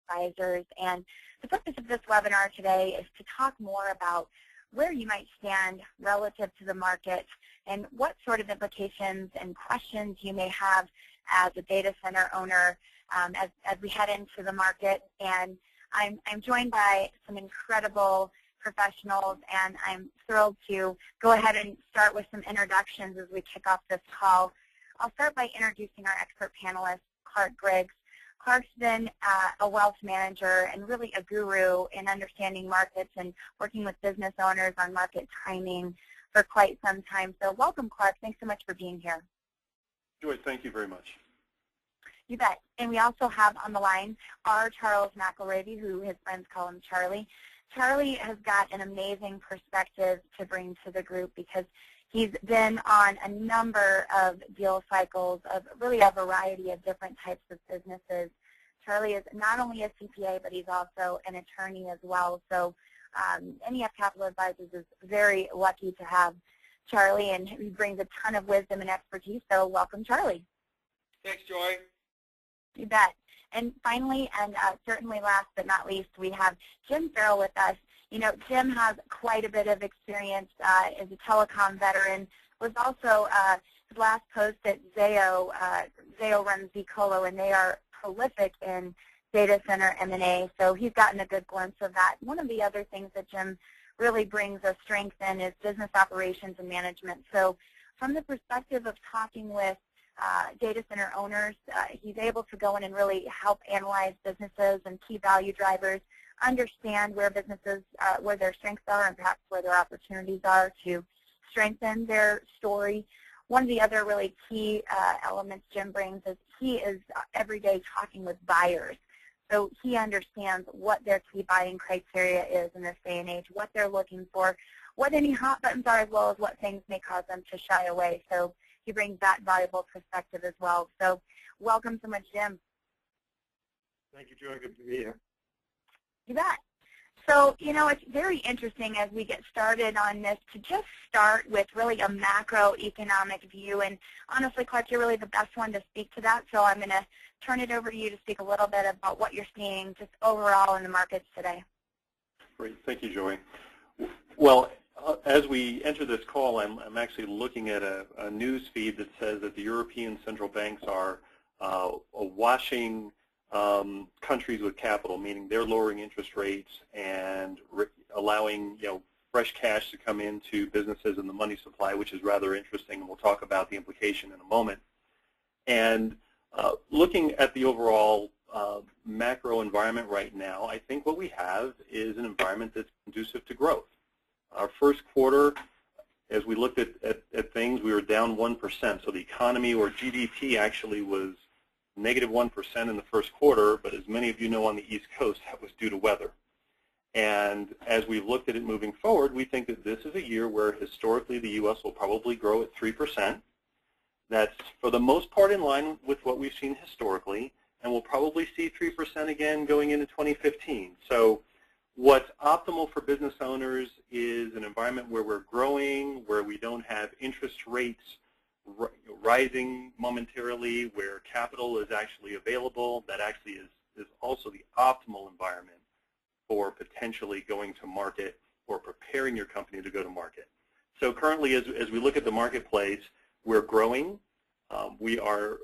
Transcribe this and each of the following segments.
Advisors. And the purpose of this webinar today is to talk more about where you might stand relative to the market and what sort of implications and questions you may have as a data center owner as we head into the market. And I'm joined by some incredible professionals, and I'm thrilled to go ahead and start with some introductions as we kick off this call. I'll start by introducing our expert panelist, Clark Griggs. Clark's been a wealth manager and really a guru in understanding markets and working with business owners on market timing for quite some time. So welcome, Clark. Thanks so much for being here. Joy, thank you very much. You bet. And we also have on the line our Charles McElravy, who his friends call him Charlie. Charlie has got an amazing perspective to bring to the group because he's been on a number of deal cycles of really a variety of different types of businesses. Charlie is not only a CPA, but he's also an attorney as well. So NEF Capital Advisors is very lucky to have Charlie, and he brings a ton of wisdom and expertise. So welcome, Charlie. Thanks, Joy. You bet. And finally, and certainly last but not least, we have Jim Farrell with us. You know, Jim has quite a bit of experience as a telecom veteran. Was also his last post at Zayo. Zayo runs Zcolo, and they are prolific in data center M&A. So he's gotten a good glimpse of that. One of the other things that Jim really brings a strength in is business operations and management. So from the perspective of talking with data center owners, he's able to go in and really help analyze businesses and key value drivers, understand where businesses, where their strengths are and perhaps where their opportunities are to strengthen their story. One of the other really key elements Jim brings is he is every day talking with buyers. So he understands what their key buying criteria is in this day and age, what they're looking for, what any hot buttons are, as well as what things may cause them to shy away. So he brings that valuable perspective as well. So welcome so much, Jim. Thank you, Joy. Good to be here. You bet. So, you know, it's very interesting as we get started on this to just start with really a macroeconomic view. And honestly, Clark, you're really the best one to speak to that. So I'm going to turn it over to you to speak a little bit about what you're seeing just overall in the markets today. Great. Thank you, Joy. Well, as we enter this call, I'm actually looking at a news feed that says that the European central banks are washing countries with capital, meaning they're lowering interest rates and allowing fresh cash to come into businesses and the money supply, which is rather interesting, and we'll talk about the implication in a moment. And looking at the overall macro environment right now, I think what we have is an environment that's conducive to growth. Our first quarter, as we looked at things, we were down 1%. So the economy, or GDP, actually was negative 1% in the first quarter, but as many of you know on the East Coast, that was due to weather. And as we've looked at it moving forward, we think that this is a year where historically the U.S. will probably grow at 3%. That's for the most part in line with what we've seen historically, and we'll probably see 3% again going into 2015. So what's optimal for business owners is an environment where we're growing, where we don't have interest rates rising momentarily, where capital is actually available. That actually is also the optimal environment for potentially going to market or preparing your company to go to market. So currently, as we look at the marketplace, we're growing. We are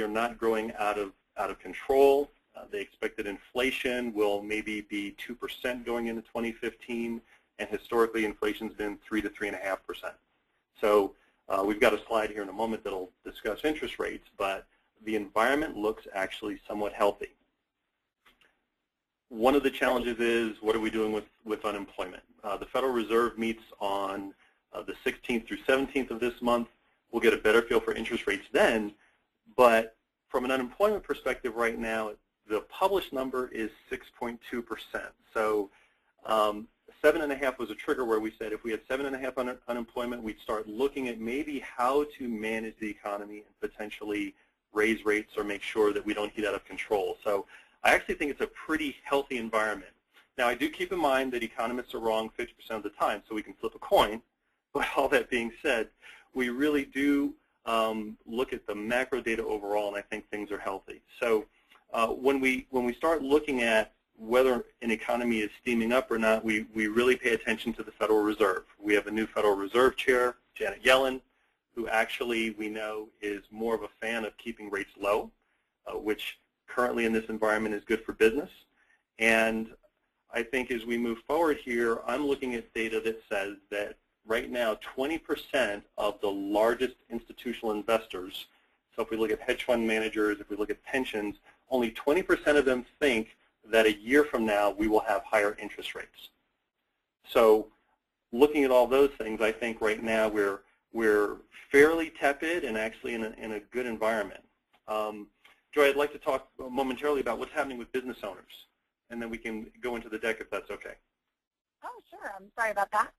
not growing out of control. They expect that inflation will maybe be 2% going into 2015, and historically inflation's been 3 to 3.5%. So we've got a slide here in a moment that'll discuss interest rates, but the environment looks actually somewhat healthy. One of the challenges is, what are we doing with unemployment? The Federal Reserve meets on the 16th through 17th of this month. We'll get a better feel for interest rates then, but from an unemployment perspective right now, the published number is 6.2%. So 7.5 was a trigger where we said if we had 7.5 unemployment, we'd start looking at maybe how to manage the economy and potentially raise rates or make sure that we don't get out of control. So I actually think it's a pretty healthy environment. Now, I do keep in mind that economists are wrong 50% of the time, so we can flip a coin. But all that being said, we really do look at the macro data overall, and I think things are healthy. So when we start looking at whether an economy is steaming up or not, we really pay attention to the Federal Reserve. We have a new Federal Reserve Chair, Janet Yellen, who actually we know is more of a fan of keeping rates low, which currently in this environment is good for business. And I think as we move forward here, I'm looking at data that says that right now 20% of the largest institutional investors, so if we look at hedge fund managers, if we look at pensions, only 20% of them think that a year from now we will have higher interest rates. So looking at all those things, I think right now we're fairly tepid and actually in a good environment. Joy, I'd like to talk momentarily about what's happening with business owners, and then we can go into the deck if that's okay. Oh, sure. I'm sorry about that.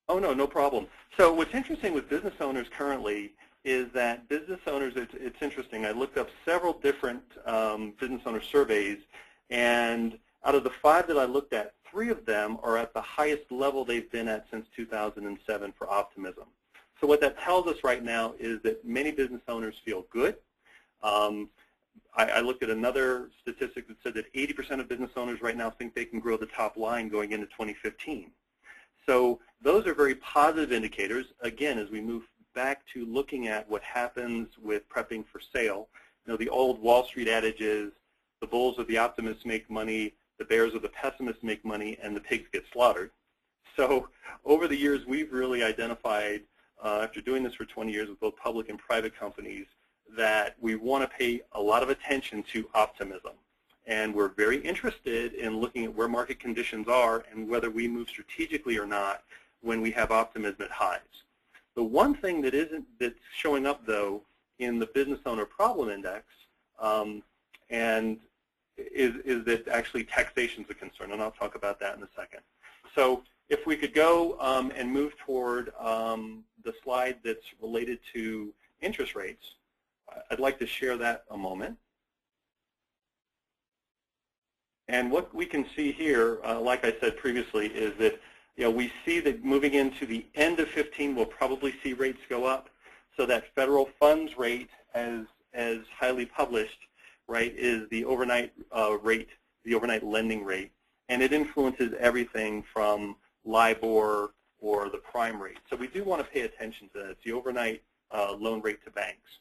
Oh, no problem. So what's interesting with business owners currently is that business owners, it's interesting. I looked up several different business owner surveys, and out of the 5 that I looked at, 3 of them are at the highest level they've been at since 2007 for optimism. So what that tells us right now is that many business owners feel good. I looked at another statistic that said that 80% of business owners right now think they can grow the top line going into 2015. So those are very positive indicators. Again, as we move back to looking at what happens with prepping for sale, you know, the old Wall Street adage is the bulls of the optimists make money, the bears of the pessimists make money, and the pigs get slaughtered. So over the years, we've really identified, after doing this for 20 years with both public and private companies, that we want to pay a lot of attention to optimism. And we're very interested in looking at where market conditions are and whether we move strategically or not when we have optimism at highs. The one thing that's showing up, though, in the Business Owner Problem Index is that actually taxation is a concern, and I'll talk about that in a second. So if we could go and move toward the slide that's related to interest rates, I'd like to share that a moment. And what we can see here, like I said previously, is that we see that moving into the end of 15, we'll probably see rates go up. So that federal funds rate, as highly published, right, is the overnight rate, the overnight lending rate, and it influences everything from LIBOR or the prime rate. So we do want to pay attention to that. It's the overnight loan rate to banks.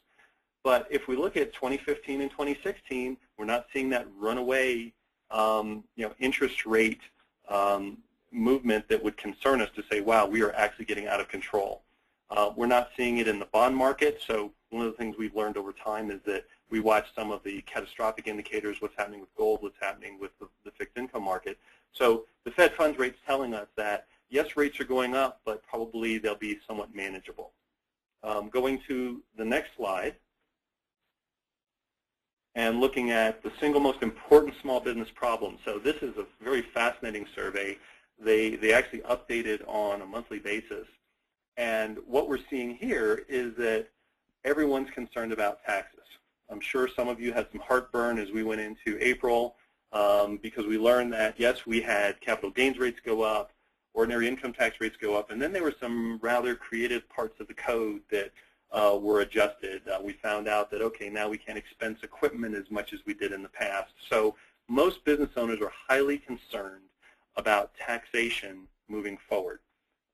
But if we look at 2015 and 2016, we're not seeing that runaway interest rate movement that would concern us to say, wow, we are actually getting out of control. We're not seeing it in the bond market. So one of the things we've learned over time is that we watch some of the catastrophic indicators, what's happening with gold, what's happening with the fixed income market. So the Fed funds rate's telling us that, yes, rates are going up, but probably they'll be somewhat manageable. Going to the next slide, and looking at the single most important small business problem. So this is a very fascinating survey. They actually update it on a monthly basis. And what we're seeing here is that everyone's concerned about taxes. I'm sure some of you had some heartburn as we went into April because we learned that, yes, we had capital gains rates go up, ordinary income tax rates go up, and then there were some rather creative parts of the code that were adjusted. We found out that, okay, now we can't expense equipment as much as we did in the past. So most business owners are highly concerned about taxation moving forward.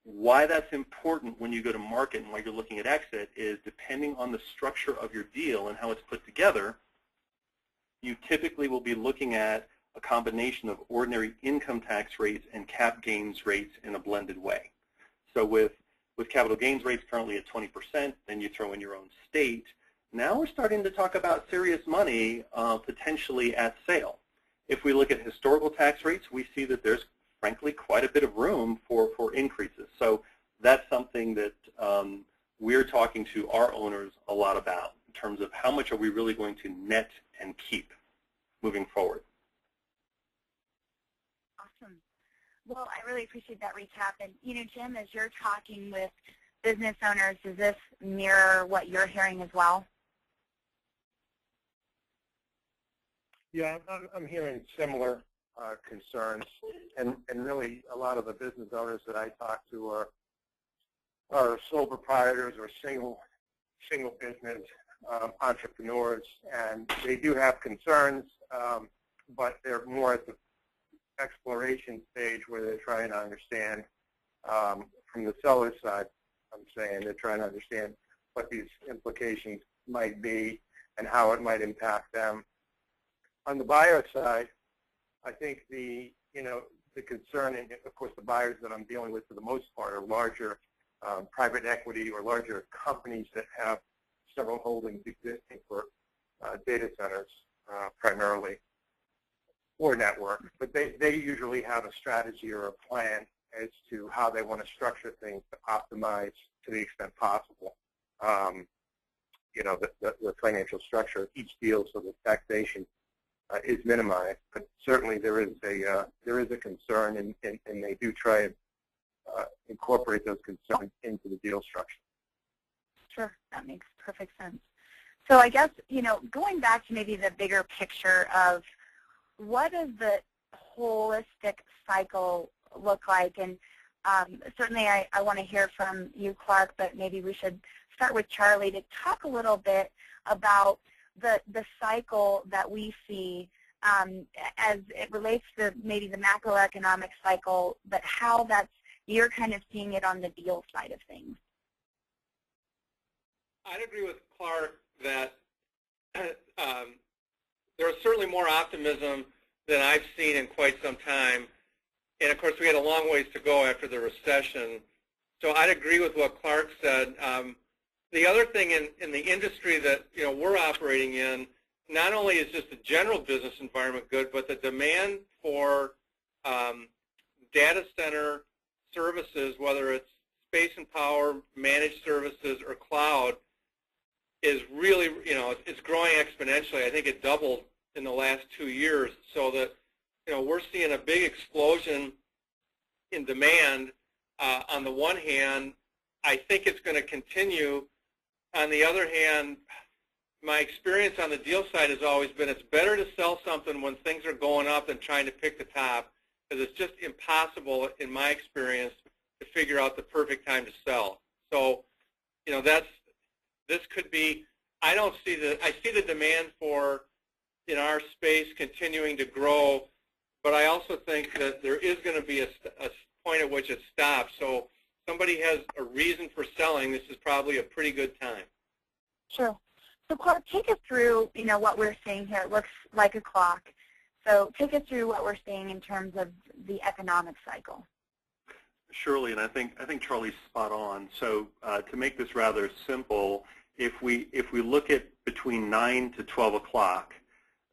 Why that's important when you go to market and why you're looking at exit is depending on the structure of your deal and how it's put together, you typically will be looking at a combination of ordinary income tax rates and cap gains rates in a blended way. So with capital gains rates currently at 20%, then you throw in your own state. Now we're starting to talk about serious money potentially at sale. If we look at historical tax rates, we see that there's frankly quite a bit of room for increases. So that's something that we're talking to our owners a lot about in terms of how much are we really going to net and keep moving forward. Awesome. Well, I really appreciate that recap. And, Jim, as you're talking with business owners, does this mirror what you're hearing as well? Yeah, I'm hearing similar concerns, and really a lot of the business owners that I talk to are sole proprietors or single business entrepreneurs, and they do have concerns, but they're more at the exploration stage where they're trying to understand from the seller side. I'm saying they're trying to understand what these implications might be and how it might impact them. On the buyer side, I think the concern, and of course the buyers that I'm dealing with for the most part are larger private equity or larger companies that have several holdings existing for data centers primarily, or network, but they usually have a strategy or a plan as to how they want to structure things to optimize to the extent possible, the financial structure of each deal so that taxation is minimized. But certainly there is a concern, and they do try and incorporate those concerns into the deal structure. Sure, that makes perfect sense. So I guess, going back to maybe the bigger picture of what does the holistic cycle look like? And certainly I want to hear from you, Clark, but maybe we should start with Charlie to talk a little bit about the cycle that we see as it relates to maybe the macroeconomic cycle, but how you're kind of seeing it on the deal side of things. I'd agree with Clark that there was certainly more optimism than I've seen in quite some time. And of course, we had a long ways to go after the recession. So I'd agree with what Clark said. The other thing in the industry that we're operating in, not only is just the general business environment good, but the demand for data center services, whether it's space and power, managed services, or cloud, is really, it's growing exponentially. I think it doubled in the last 2 years, so that, we're seeing a big explosion in demand. On the one hand, I think it's going to continue. On the other hand, my experience on the deal side has always been it's better to sell something when things are going up than trying to pick the top, because it's just impossible, in my experience, to figure out the perfect time to sell. So, this could be, I see the demand for, in our space, continuing to grow, but I also think that there is going to be a point at which it stops. So somebody has a reason for selling, this is probably a pretty good time. Sure. So Clark, take us through, what we're seeing here. It looks like a clock. So take us through what we're seeing in terms of the economic cycle. Surely, and I think Charlie's spot on. So to make this rather simple, if we look at between 9 to 12 o'clock,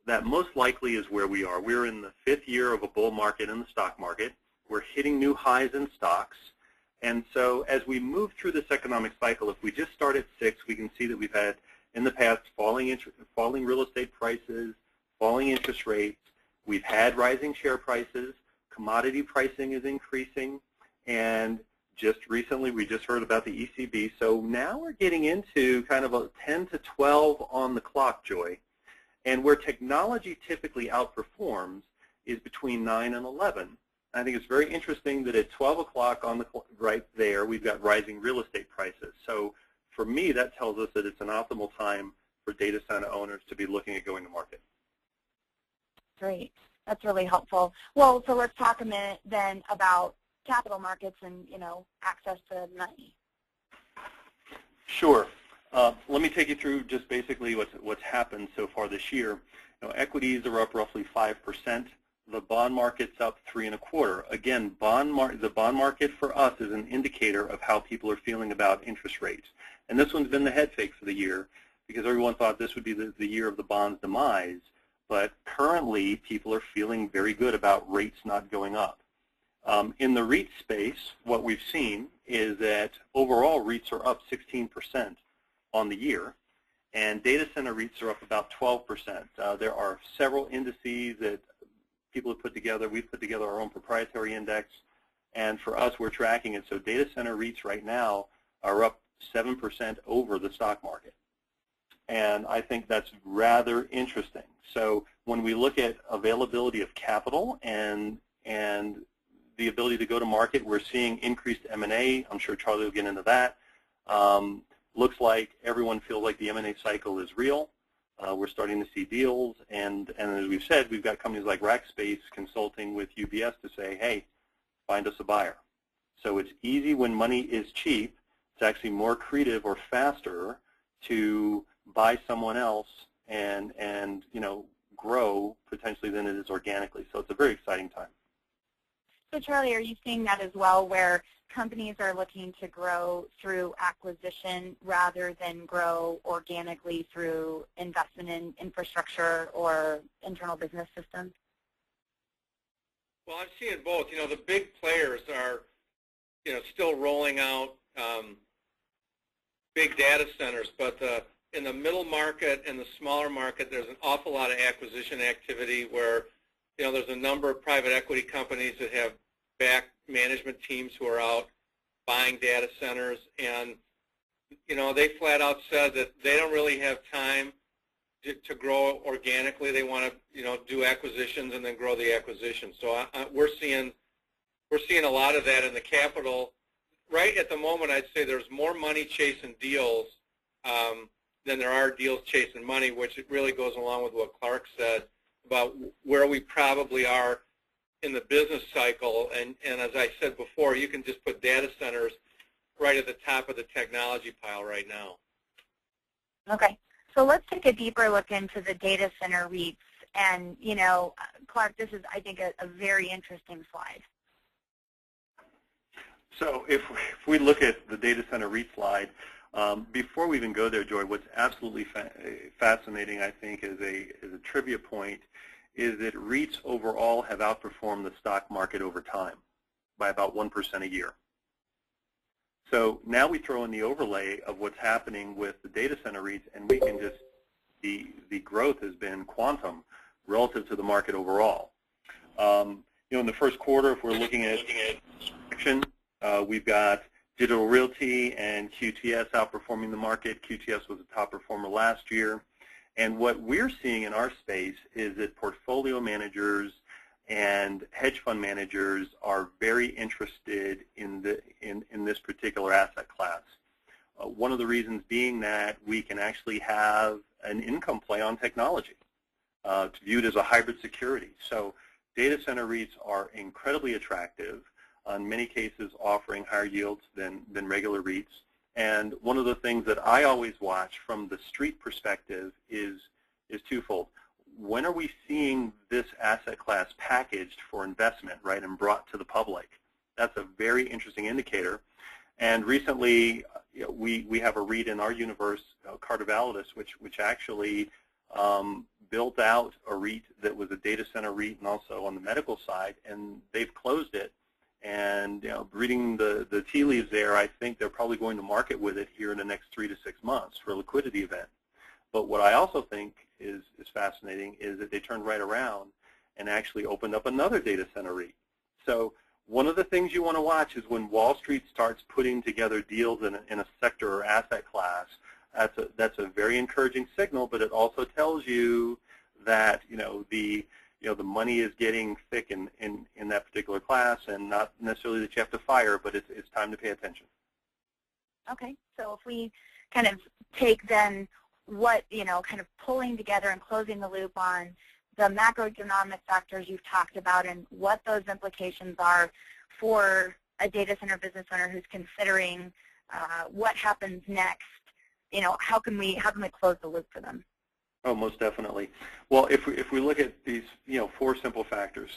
that most likely is where we are. We're in the 5th year of a bull market in the stock market. We're hitting new highs in stocks. And so as we move through this economic cycle, if we just start at 6, we can see that we've had, in the past, falling real estate prices, falling interest rates. We've had rising share prices. Commodity pricing is increasing. And just recently, we just heard about the ECB. So now we're getting into kind of a 10 to 12 on the clock, Joy. And where technology typically outperforms is between 9 and 11. I think it's very interesting that at 12 o'clock on the right there, we've got rising real estate prices. So for me, that tells us that it's an optimal time for data center owners to be looking at going to market. Great. That's really helpful. Well, so let's talk a minute then about capital markets and, access to money. Sure. Let me take you through just basically what's happened so far this year. Equities are up roughly 5%. The bond market's up 3 1/4. Again, the bond market for us is an indicator of how people are feeling about interest rates. And this one's been the head fake for the year because everyone thought this would be the year of the bond's demise. But currently, people are feeling very good about rates not going up. In the REIT space, what we've seen is that overall REITs are up 16% on the year, and data center REITs are up about 12%. There are several indices that people have put together. We've put together our own proprietary index, and for us, we're tracking it. So data center REITs right now are up 7% over the stock market, and I think that's rather interesting. So when we look at availability of capital and the ability to go to market, we're seeing increased M&A. I'm sure Charlie will get into that. looks like everyone feels like the M&A cycle is real. We're starting to see deals, and as we've said, we've got companies like Rackspace consulting with UBS to say, hey, find us a buyer. So it's easy when money is cheap. It's actually more creative or faster to buy someone else and grow potentially than it is organically. So it's a very exciting time. So Charlie, are you seeing that as well, where companies are looking to grow through acquisition rather than grow organically through investment in infrastructure or internal business systems? Well, I'm seeing both. The big players are, still rolling out big data centers, but in the middle market and the smaller market, there's an awful lot of acquisition activity where, there's a number of private equity companies that have back management teams who are out buying data centers, and, they flat out said that they don't really have time to grow organically. They want to, do acquisitions and then grow the acquisition. So we're seeing a lot of that in the capital. Right at the moment, I'd say there's more money chasing deals than there are deals chasing money, which it really goes along with what Clark said about where we probably are in the business cycle. And as I said before, you can just put data centers right at the top of the technology pile right now. Okay. So let's take a deeper look into the data center REITs. And, Clark, this is, I think, a very interesting slide. So if we look at the data center REIT slide, before we even go there, Joy, what's absolutely fascinating, I think, as a trivia point, is that REITs overall have outperformed the stock market over time by about 1% a year. So now we throw in the overlay of what's happening with the data center REITs, and we can just, the growth has been quantum relative to the market overall. In the first quarter, if we're looking at action, we've got Digital Realty and QTS outperforming the market. QTS was a top performer last year. And what we're seeing in our space is that portfolio managers and hedge fund managers are very interested in this particular asset class. One of the reasons being that we can actually have an income play on technology. It's viewed as a hybrid security. So data center REITs are incredibly attractive, in many cases offering higher yields than regular REITs. And one of the things that I always watch from the street perspective is twofold. When are we seeing this asset class packaged for investment, right, and brought to the public? That's a very interesting indicator. And recently, we have a REIT in our universe, Carter Validus, which actually built out a REIT that was a data center REIT and also on the medical side, and they've closed it. And reading the tea leaves there, I think they're probably going to market with it here in the next 3 to 6 months for a liquidity event. But what I also think is fascinating is that they turned right around and actually opened up another data center REIT. So one of the things you want to watch is when Wall Street starts putting together deals in a sector or asset class. That's a very encouraging signal, but it also tells you that the money is getting thick in that particular class, and not necessarily that you have to fire, but it's time to pay attention. Okay, so if we kind of take then what, kind of pulling together and closing the loop on the macroeconomic factors you've talked about and what those implications are for a data center business owner who's considering what happens next, how can we close the loop for them? Oh, most definitely. Well, if we look at these, 4 simple factors,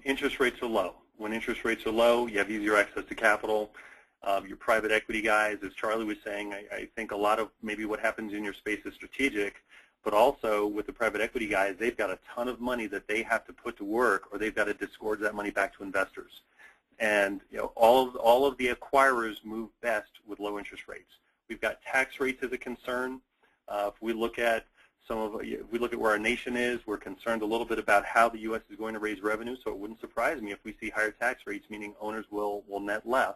interest rates are low. When interest rates are low, you have easier access to capital. Your private equity guys, as Charlie was saying, I think a lot of maybe what happens in your space is strategic, but also with the private equity guys, they've got a ton of money that they have to put to work, or they've got to disgorge that money back to investors. And all of the acquirers move best with low interest rates. We've got tax rates as a concern. If we look at where our nation is, we're concerned a little bit about how the U.S. is going to raise revenue, so it wouldn't surprise me if we see higher tax rates, meaning owners will net less.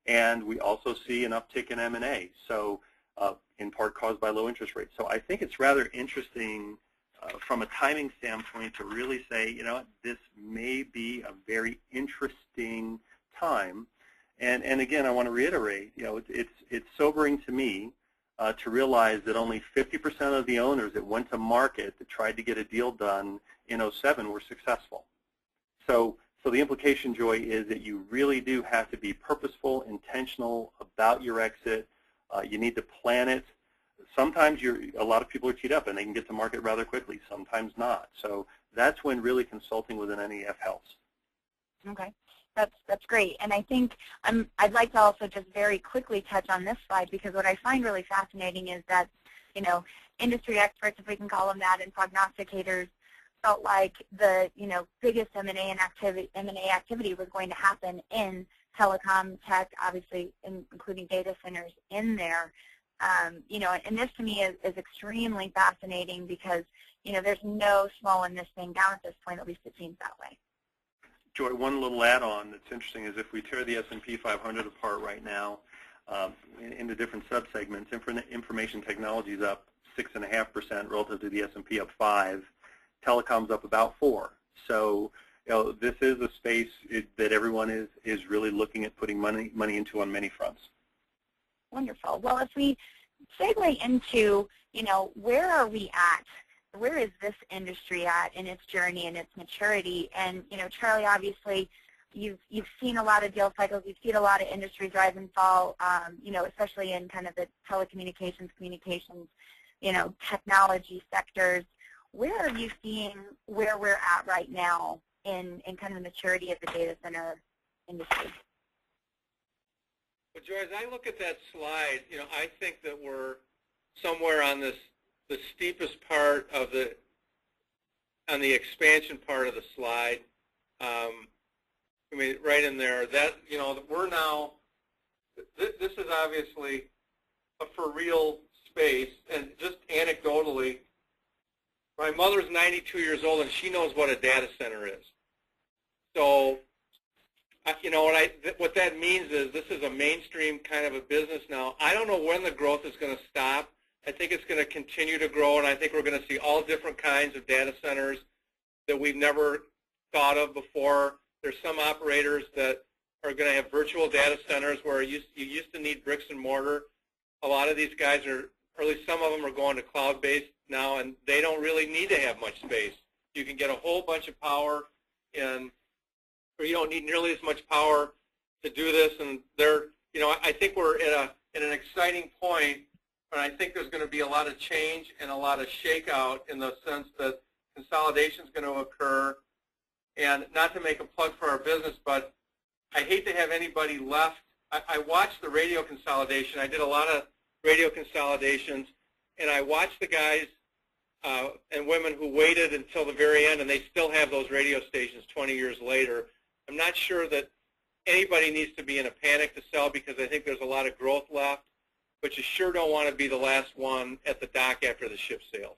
And we also see an uptick in M&A, so in part caused by low interest rates. So I think it's rather interesting from a timing standpoint to really say, this may be a very interesting time. And again, I want to reiterate, it's sobering to me to realize that only 50% of the owners that went to market that tried to get a deal done in '07 were successful. So the implication, Joy, is that you really do have to be purposeful, intentional about your exit. You need to plan it. Sometimes a lot of people are teed up and they can get to market rather quickly, sometimes not. So that's when really consulting with an NEF helps. Okay, that's great. And I think I'd like to also just very quickly touch on this slide, because what I find really fascinating is that, industry experts, if we can call them that, and prognosticators felt like the biggest M&A activity was going to happen in telecom, tech, obviously including data centers in there. And this to me is extremely fascinating, because there's no slowing this thing down at this point. At least it seems that way. Joy, one little add-on that's interesting is if we tear the S&P 500 apart right now into different subsegments, information technology is up 6.5% relative to the S&P up 5%. Telecom's up about 4%. So this is a space that everyone is really looking at putting money into on many fronts. Wonderful. Well, if we segue into, where are we at? Where is this industry at in its journey and its maturity? And, Charlie, obviously, you've seen a lot of deal cycles. You've seen a lot of industries rise and fall, especially in kind of the telecommunications, communications, technology sectors. Where are you seeing where we're at right now in kind of the maturity of the data center industry? Well, Joy, as I look at that slide, I think that we're somewhere on the steepest part of on the expansion part of the slide. Right in there. That we're now. This is obviously a for real space, and just anecdotally, my mother's 92 years old, and she knows what a data center is. So, what that means is this is a mainstream kind of a business now. I don't know when the growth is going to stop. I think it's going to continue to grow, and I think we're going to see all different kinds of data centers that we've never thought of before. There's some operators that are going to have virtual data centers where you used to need bricks and mortar. A lot of these guys or at least some of them are going to cloud-based now, and they don't really need to have much space. You can get a whole bunch of power or you don't need nearly as much power to do this. And I think we're at an exciting point, and I think there's going to be a lot of change and a lot of shakeout in the sense that consolidation is going to occur. And not to make a plug for our business, but I hate to have anybody left. I watched the radio consolidation. I did a lot of radio consolidations, and I watched the guys and women who waited until the very end, and they still have those radio stations 20 years later. I'm not sure that anybody needs to be in a panic to sell, because I think there's a lot of growth left, but you sure don't want to be the last one at the dock after the ship sailed.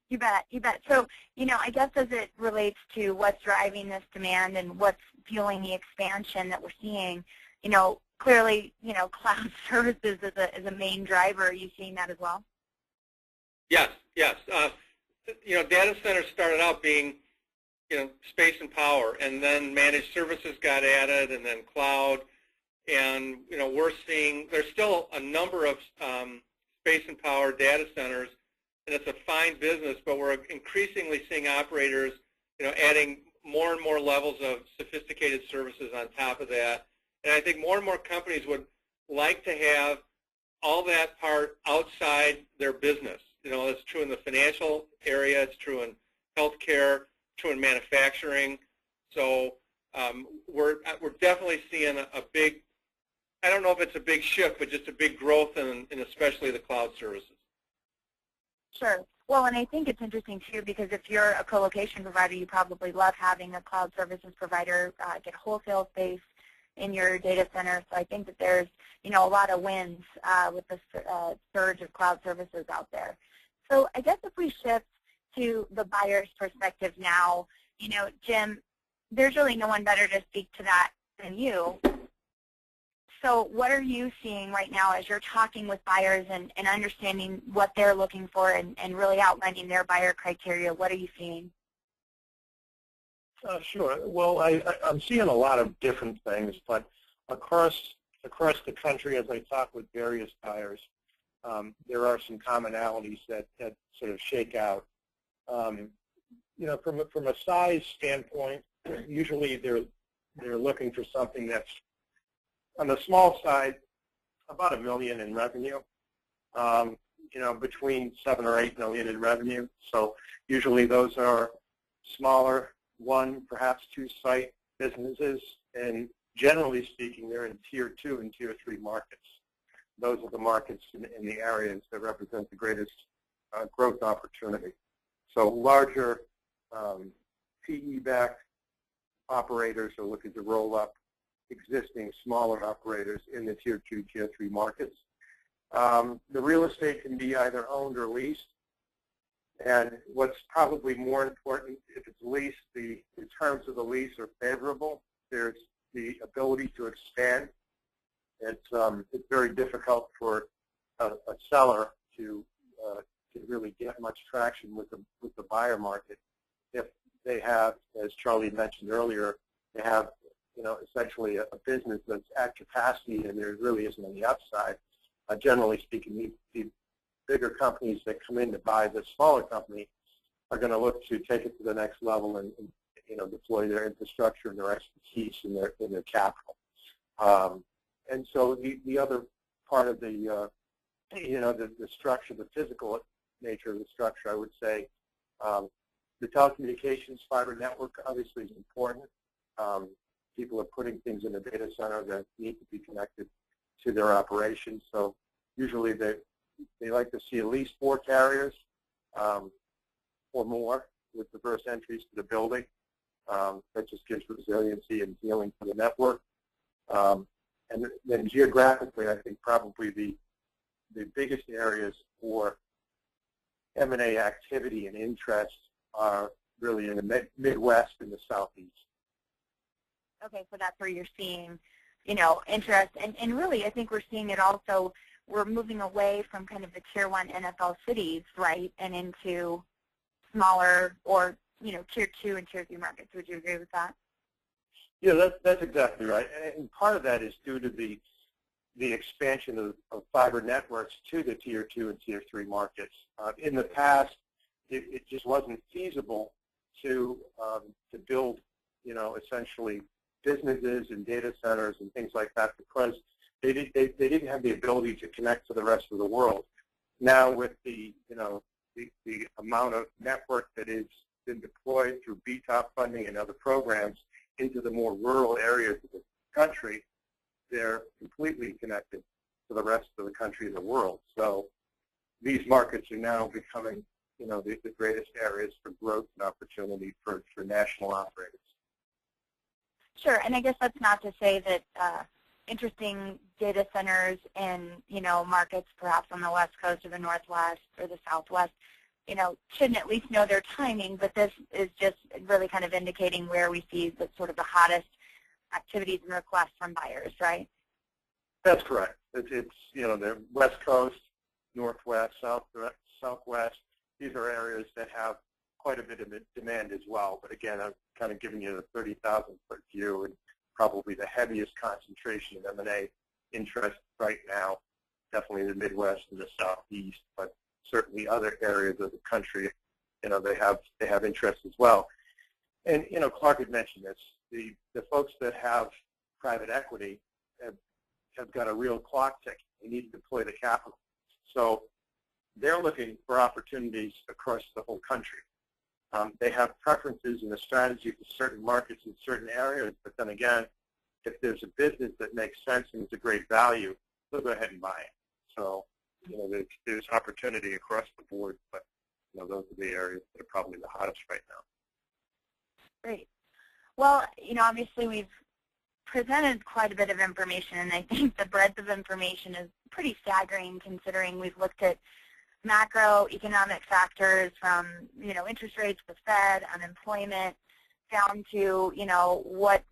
You bet, you bet. So, I guess as it relates to what's driving this demand and what's fueling the expansion that we're seeing, clearly, cloud services is a main driver. Are you seeing that as well? Yes, yes. Data centers started out being, space and power, and then managed services got added, and then cloud. And, we're seeing there's still a number of space and power data centers, and it's a fine business, but we're increasingly seeing operators, adding more and more levels of sophisticated services on top of that. And I think more and more companies would like to have all that part outside their business. It's true in the financial area. It's true in healthcare. True in manufacturing. So we're definitely seeing a big, I don't know if it's a big shift, but just a big growth in especially the cloud services. Sure. Well, and I think it's interesting, too, because if you're a co-location provider, you probably love having a cloud services provider get wholesale space in your data center. So I think that there's, a lot of wins with the surge of cloud services out there. So I guess if we shift to the buyer's perspective now, Jim, there's really no one better to speak to that than you. So what are you seeing right now as you're talking with buyers and understanding what they're looking for and really outlining their buyer criteria? What are you seeing? Sure. Well, I'm seeing a lot of different things, but across across the country, as I talk with various buyers, there are some commonalities that sort of shake out. You know, from a size standpoint, usually they're looking for something that's on the small side, about $1 million in revenue. You know, between 7 or 8 million in revenue. So usually those are smaller, 1, perhaps 2 site businesses, and generally speaking, they're in Tier 2 and Tier 3 markets. Those are the markets in the areas that represent the greatest growth opportunity. So larger PE-backed operators are looking to roll up existing smaller operators in the Tier 2, Tier 3 markets. The real estate can be either owned or leased. And what's probably more important, if it's leased, the terms of the lease are favorable. There's the ability to expand. It's very difficult for a seller to really get much traction with the buyer market if they have, as Charlie mentioned earlier, they have, you know, essentially a business that's at capacity and there really isn't any upside. Generally speaking, the bigger companies that come in to buy the smaller company are going to look to take it to the next level and you know, deploy their infrastructure and their expertise and their capital. And so the other part of the you know, the structure, the physical nature of the structure, I would say, the telecommunications fiber network obviously is important. People are putting things in the data center that need to be connected to their operations. So usually they like to see at least 4 carriers or more with diverse entries to the building. That just gives resiliency and healing to the network. And then geographically, I think probably the biggest areas for M&A activity and interest are really in the Midwest and the Southeast. Okay, so that's where you're seeing, you know, interest. And really, I think we're seeing it also, we're moving away from kind of the Tier 1 NFL cities, right, and into smaller or, you know, Tier 2 and Tier 3 markets. Would you agree with that? Yeah, that's exactly right. And part of that is due to the expansion of fiber networks to the Tier 2 and Tier 3 markets. In the past, it just wasn't feasible to build, you know, essentially businesses and data centers and things like that because they didn't have the ability to connect to the rest of the world. Now with the, you know, the amount of network that has been deployed through BTOP funding and other programs into the more rural areas of the country, they're completely connected to the rest of the country and the world. So these markets are now becoming, you know, the greatest areas for growth and opportunity for national operators. Sure, and I guess that's not to say that interesting data centers in, you know, markets perhaps on the West Coast or the Northwest or the Southwest, you know, shouldn't at least know their timing, but this is just really kind of indicating where we see the sort of the hottest activities and requests from buyers, right? That's correct. It's you know, the West Coast, Northwest, Southwest. These are areas that have quite a bit of demand as well. But again, I'm kind of giving you the 30,000-foot view and probably the heaviest concentration of M&A interest right now, definitely in the Midwest and the Southeast, but certainly other areas of the country, you know, they have interest as well. And, you know, Clark had mentioned this. The folks that have private equity have got a real clock ticking. They need to deploy the capital. So they're looking for opportunities across the whole country. They have preferences and a strategy for certain markets in certain areas, but then again, if there's a business that makes sense and it's a great value, they'll go ahead and buy it. So, you know, there's opportunity across the board, but, you know, those are the areas that are probably the hottest right now. Great. Well, you know, obviously we've presented quite a bit of information, and I think the breadth of information is pretty staggering considering we've looked at macroeconomic factors from, you know, interest rates, the Fed, unemployment, down to, you know, what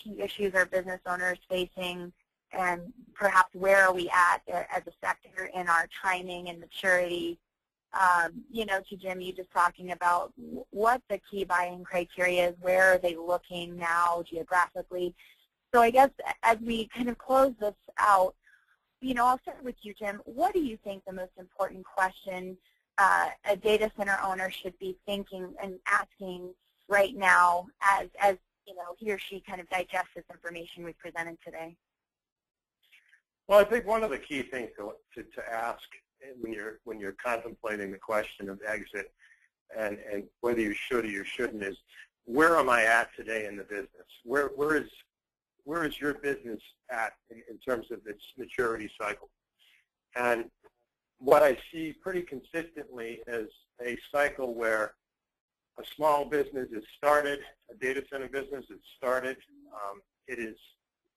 key issues are business owners facing, and perhaps where are we at as a sector in our timing and maturity. You know, to Jim, you just talking about what the key buying criteria is, where are they looking now geographically. So I guess as we kind of close this out, I'll start with you, Jim. What do you think the most important question a data center owner should be thinking and asking right now as he or she kind of digests this information we presented today? Well, I think one of the key things to ask when you're contemplating the question of exit and whether you should or you shouldn't is, where am I at today in the business? Where is your business at in terms of its maturity cycle? And what I see pretty consistently is a cycle where a small business is started, a data center business is started, it is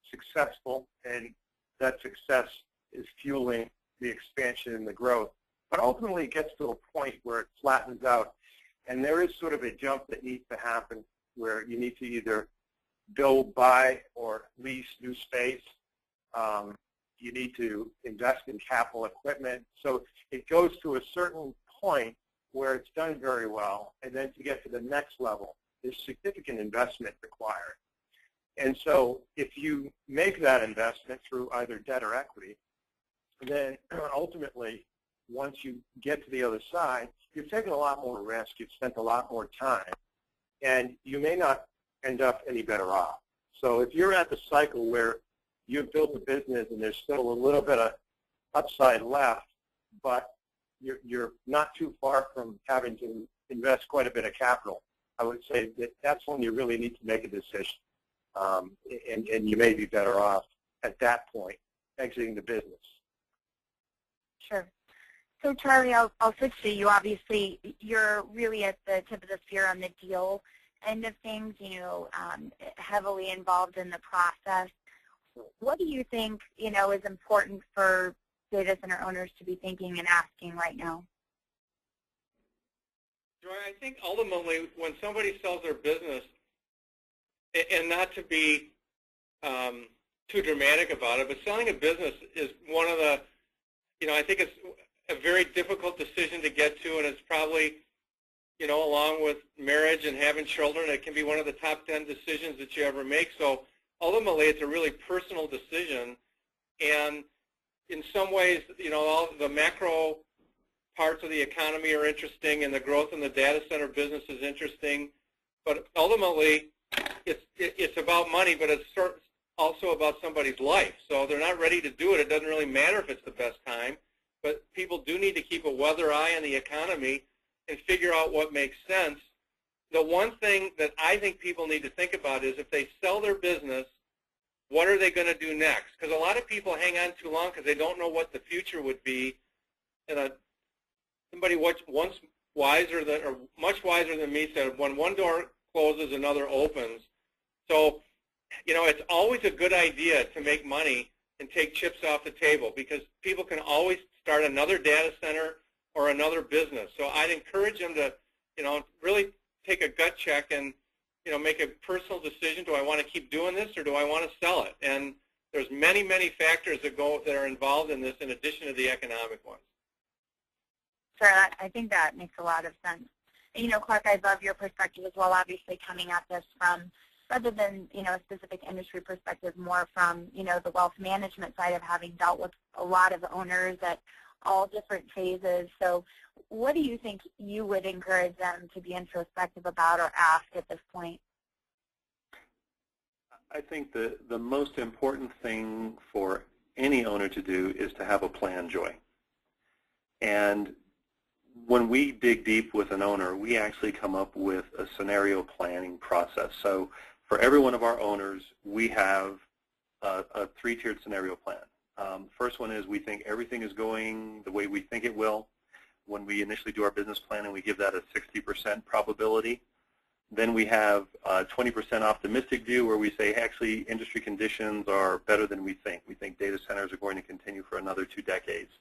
successful, and that success is fueling the expansion and the growth. But ultimately it gets to a point where it flattens out, and there is sort of a jump that needs to happen where you need to either build, buy, or lease new space. You need to invest in capital equipment. So it goes to a certain point where it's done very well, and then to get to the next level, there's significant investment required. And so if you make that investment through either debt or equity, then ultimately, once you get to the other side, you've taken a lot more risk, you've spent a lot more time, and you may not end up any better off. So if you're at the cycle where you've built a business and there's still a little bit of upside left, but you're not too far from having to invest quite a bit of capital, I would say that that's when you really need to make a decision. And you may be better off at that point exiting the business. Sure. So Charlie, I'll switch to you. Obviously, you're really at the tip of the spear on the deal end of things, heavily involved in the process. What do you think, is important for data center owners to be thinking and asking right now? Joy, I think ultimately when somebody sells their business, and not to be too dramatic about it, but selling a business is one of the, I think it's a very difficult decision to get to, and it's probably, along with marriage and having children, it can be one of the top 10 decisions that you ever make. So ultimately, it's a really personal decision, and in some ways, all the macro parts of the economy are interesting, and the growth in the data center business is interesting, but ultimately, it's about money, but it's also about somebody's life. So they're not ready to do it. It doesn't really matter if it's the best time, but people do need to keep a weather eye on the economy and figure out what makes sense. The one thing that I think people need to think about is if they sell their business, what are they going to do next? Because a lot of people hang on too long because they don't know what the future would be. And somebody once wiser than, or much wiser than me said, when one door closes, another opens. So, it's always a good idea to make money and take chips off the table because people can always start another data center or another business. So I'd encourage them to, really take a gut check and, make a personal decision. Do I want to keep doing this or do I want to sell it? And there's many, many factors that are involved in this in addition to the economic ones. Sure, I think that makes a lot of sense. And, Clark, I love your perspective as well, obviously coming at this from, rather than, a specific industry perspective, more from, the wealth management side of having dealt with a lot of owners at all different phases. So what do you think you would encourage them to be introspective about or ask at this point? I think the most important thing for any owner to do is to have a plan, Joy. And when we dig deep with an owner, we actually come up with a scenario planning process. So for every one of our owners, we have a three-tiered scenario plan. First one is we think everything is going the way we think it will. When we initially do our business plan, and we give that a 60% probability. Then we have a 20% optimistic view where we say actually industry conditions are better than we think. We think data centers are going to continue for another 2 decades.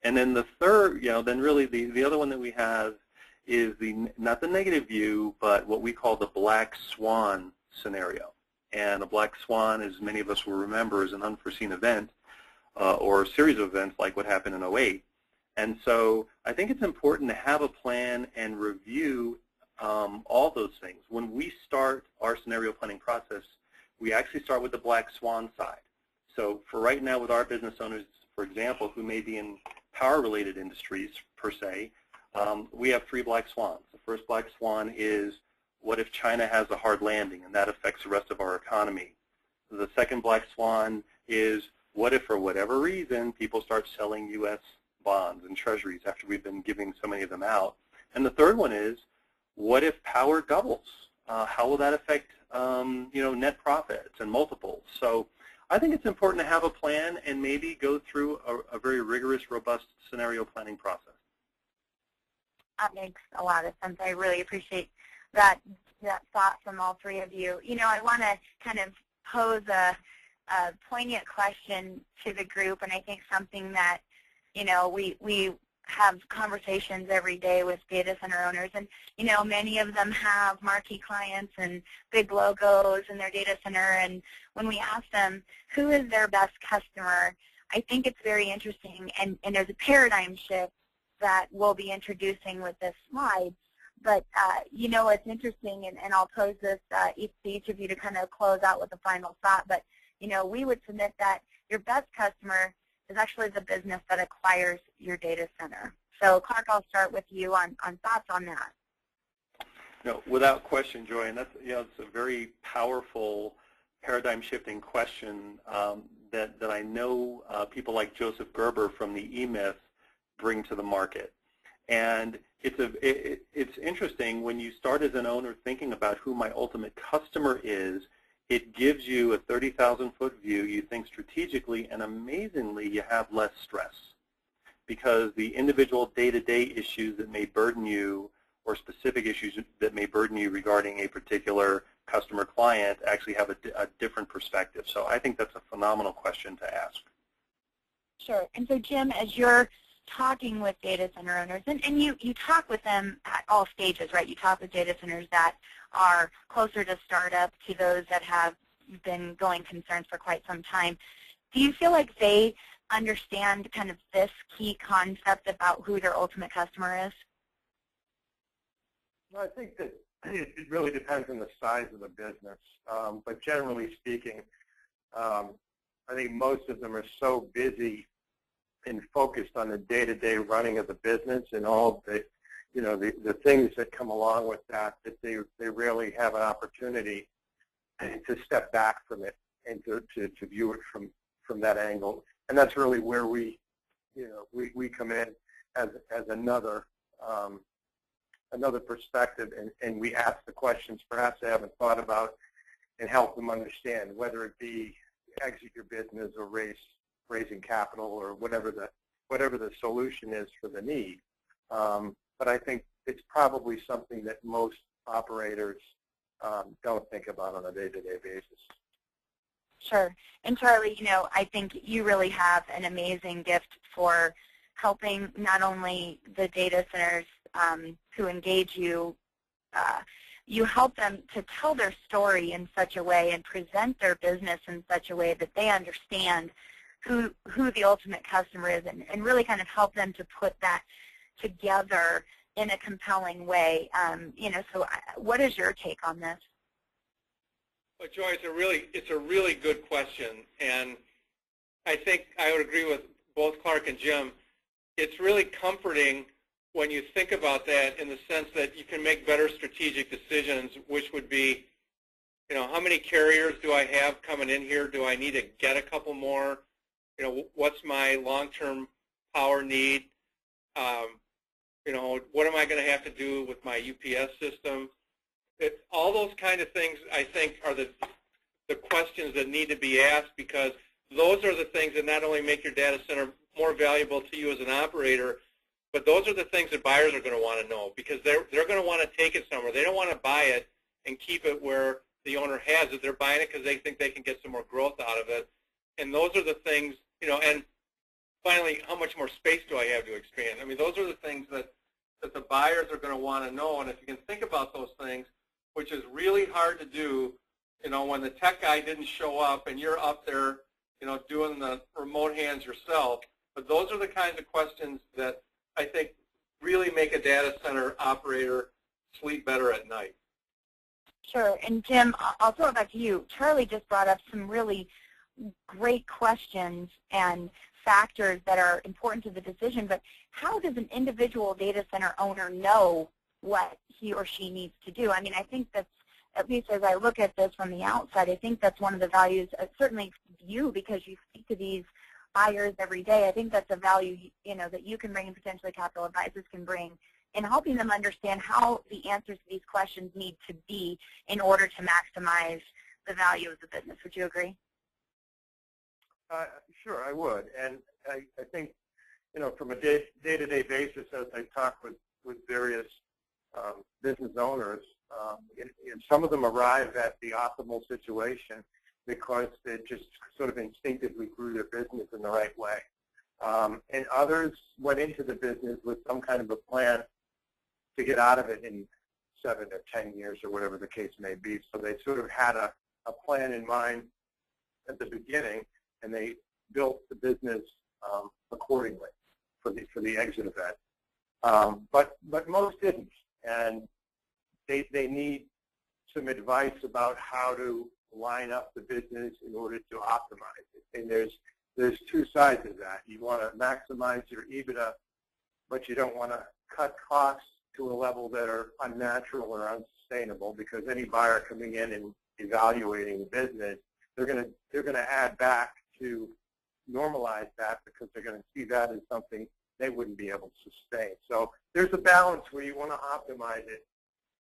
And then the third, then really the other one that we have is not the negative view, but what we call the black swan scenario. And a black swan, as many of us will remember, is an unforeseen event or a series of events like what happened in 2008. And so I think it's important to have a plan and review all those things. When we start our scenario planning process, we actually start with the black swan side. So for right now with our business owners, for example, who may be in power-related industries per se, we have 3 black swans. The first black swan is, what if China has a hard landing and that affects the rest of our economy? The second black swan is, what if for whatever reason people start selling U.S. bonds and treasuries after we've been giving so many of them out? And the third one is, what if power doubles? How will that affect net profits and multiples? So I think it's important to have a plan and maybe go through a very rigorous, robust scenario planning process. That makes a lot of sense. I really appreciate that thought from all 3 of you. I want to kind of pose a poignant question to the group, and I think something that, we have conversations every day with data center owners, and, many of them have marquee clients and big logos in their data center, and when we ask them who is their best customer, I think it's very interesting, and there's a paradigm shift that we'll be introducing with this slide. But, it's interesting, and I'll pose this to each of you to kind of close out with a final thought, but, we would submit that your best customer is actually the business that acquires your data center. So, Clark, I'll start with you on thoughts on that. No, without question, Joy, and that's, it's a very powerful paradigm-shifting question that I know people like Joseph Gerber from the eMyth bring to the market. And it's interesting when you start as an owner thinking about who my ultimate customer is. It gives you a 30,000-foot view. You think strategically, and amazingly, you have less stress because the individual day-to-day issues that may burden you or specific issues that may burden you regarding a particular customer client actually have a different perspective. So I think that's a phenomenal question to ask. Sure. And so, Jim, as you're talking with data center owners, and you talk with them at all stages, right? You talk with data centers that are closer to startup to those that have been going concerns for quite some time. Do you feel like they understand kind of this key concept about who their ultimate customer is? Well, I think that it really depends on the size of the business. But generally speaking, I think most of them are so busy and focused on the day-to-day running of the business and all the, the things that come along with that they rarely have an opportunity to step back from it and to view it from that angle. And that's really where we come in as another perspective, and we ask the questions perhaps they haven't thought about and help them understand, whether it be exit your business or raising capital or whatever the solution is for the need. But I think it's probably something that most operators don't think about on a day-to-day basis. Sure. And Charlie, I think you really have an amazing gift for helping not only the data centers who engage you, you help them to tell their story in such a way and present their business in such a way that they understand who the ultimate customer is, and really kind of help them to put that together in a compelling way. So what is your take on this? Well, Joy, it's a really good question, and I think I would agree with both Clark and Jim. It's really comforting when you think about that in the sense that you can make better strategic decisions, which would be, how many carriers do I have coming in here? Do I need to get a couple more? What's my long-term power need? What am I going to have to do with my UPS system? All those kind of things, I think, are the questions that need to be asked, because those are the things that not only make your data center more valuable to you as an operator, but those are the things that buyers are going to want to know, because they're going to want to take it somewhere. They don't want to buy it and keep it where the owner has it. They're buying it because they think they can get some more growth out of it. And those are the things, and finally, how much more space do I have to expand? I mean, those are the things that the buyers are going to want to know. And if you can think about those things, which is really hard to do, when the tech guy didn't show up and you're up there, doing the remote hands yourself. But those are the kinds of questions that I think really make a data center operator sleep better at night. Sure. And Jim, I'll throw it back to you. Charlie just brought up some really great questions and factors that are important to the decision, but how does an individual data center owner know what he or she needs to do? I mean, I think that's, at least as I look at this from the outside, I think that's one of the values, certainly you, because you speak to these buyers every day. I think that's a value, that you can bring and potentially Capital Advisors can bring in helping them understand how the answers to these questions need to be in order to maximize the value of the business. Would you agree? Sure, I would. And I think, from a day-to-day basis, as I talk with various business owners, some of them arrive at the optimal situation because they just sort of instinctively grew their business in the right way. And others went into the business with some kind of a plan to get out of it in 7 or 10 years or whatever the case may be. So they sort of had a plan in mind at the beginning, and they built the business accordingly for the exit event. But most didn't, and they need some advice about how to line up the business in order to optimize it. And there's two sides of that. You want to maximize your EBITDA, but you don't want to cut costs to a level that are unnatural or unsustainable, because any buyer coming in and evaluating the business, they're going to add back to normalize that, because they're going to see that as something they wouldn't be able to sustain. So there's a balance where you want to optimize it,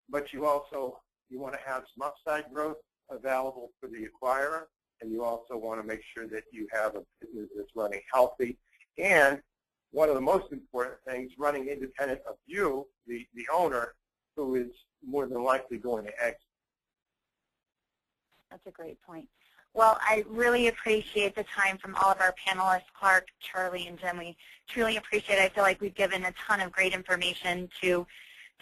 but you want to have some upside growth available for the acquirer, and you also want to make sure that you have a business that's running healthy. And one of the most important things, running independent of you, the owner, who is more than likely going to exit. That's a great point. Well, I really appreciate the time from all of our panelists, Clark, Charlie, and Jim. We truly appreciate it. I feel like we've given a ton of great information to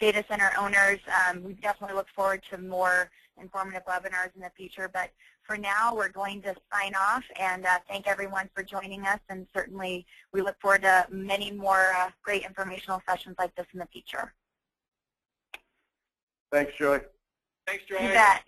data center owners. We definitely look forward to more informative webinars in the future. But for now, we're going to sign off and thank everyone for joining us. And certainly, we look forward to many more great informational sessions like this in the future. Thanks, Joy. Thanks, Joy. You bet.